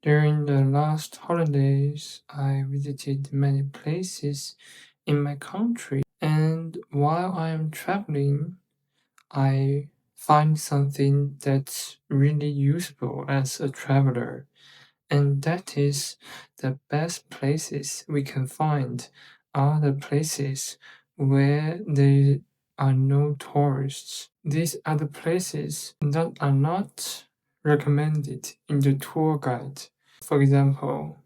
During the last holidays, I visited many places in my country, and while I am traveling, I find something that's really useful as a traveler, and that is the best places we can find are the places where there are no tourists. These are the places that are not recommended in the tour guide. For example,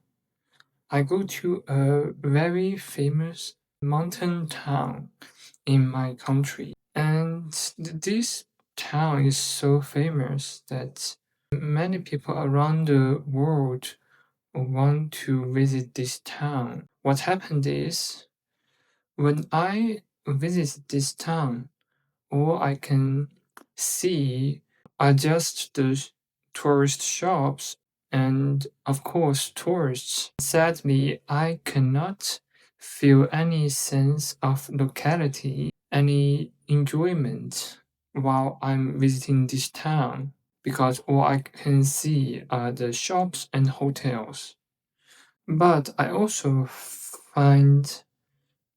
I go to a very famous mountain town in my country, and this town is so famous that many people around the world want to visit this town. What happened is, when I visit this town, all I can see are just the tourist shops and, of course, tourists. Sadly, I cannot feel any sense of locality, any enjoyment while I'm visiting this town because all I can see are the shops and hotels. But I also find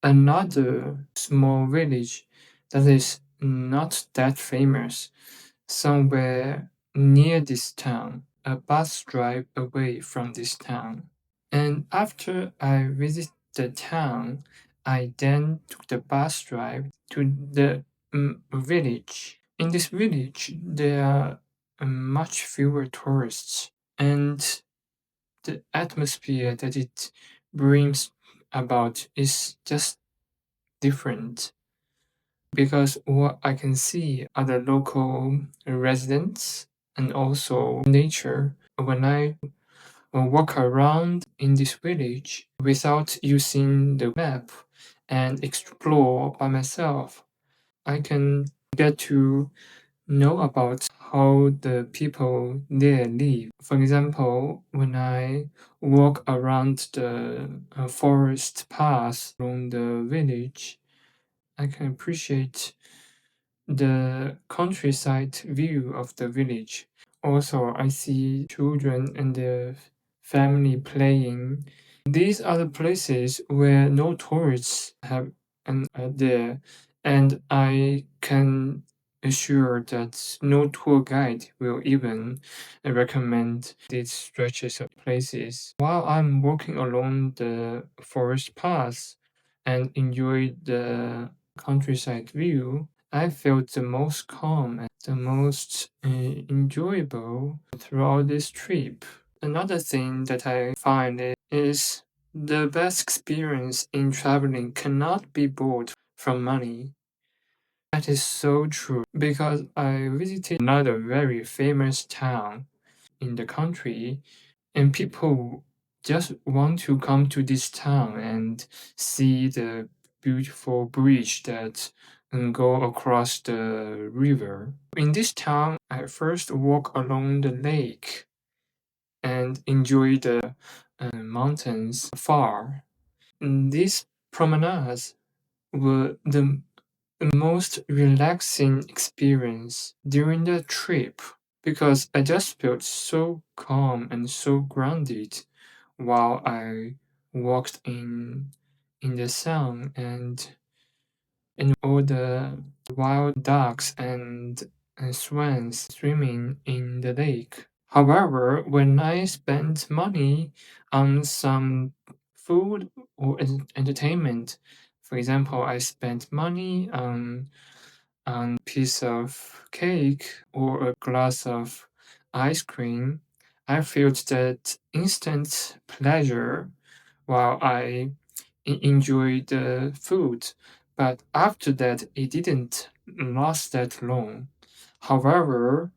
another small village that is not that famous, somewhere near this town, a bus drive away from this town. And after I visit the town, I then took the bus drive to the village. In this village, there are much fewer tourists, and the atmosphere that it brings about is just different because what I can see are the local residents and also nature. When I walk around in this village without using the map and explore by myself, I can get to know about how the people there live. For example, when I walk around the forest path along the village, I can appreciate the countryside view of the village. Also, I see children and their family playing. These are the places where no tourists have and are there, and I can assure that no tour guide will even recommend these stretches of places. While I'm walking along the forest path and enjoy the countryside view, I felt the most calm and the most enjoyable throughout this trip. Another thing that I find is the best experience in traveling cannot be bought from money. That is so true because I visited another very famous town in the country, and people just want to come to this town and see the beautiful bridge that go across the river. In this town, I first walk along the lake and enjoy the mountains far. These promenades were the most relaxing experience during the trip because I just felt so calm and so grounded while I walked in the sun and all the wild ducks and swans swimming in the lake. However, when I spent money on some food or entertainment, for example, I spent money on a piece of cake or a glass of ice cream, I felt that instant pleasure while I enjoyed the food. But after that, it didn't last that long. However,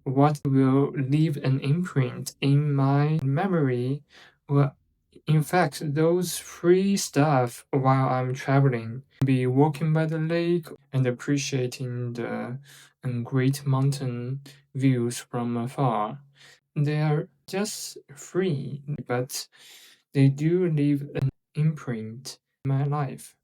what will leave an imprint in my memory will, in fact, those free stuff while I'm traveling. Be walking by the lake and appreciating the great mountain views from afar. They are just free, but they do leave an imprint in my life.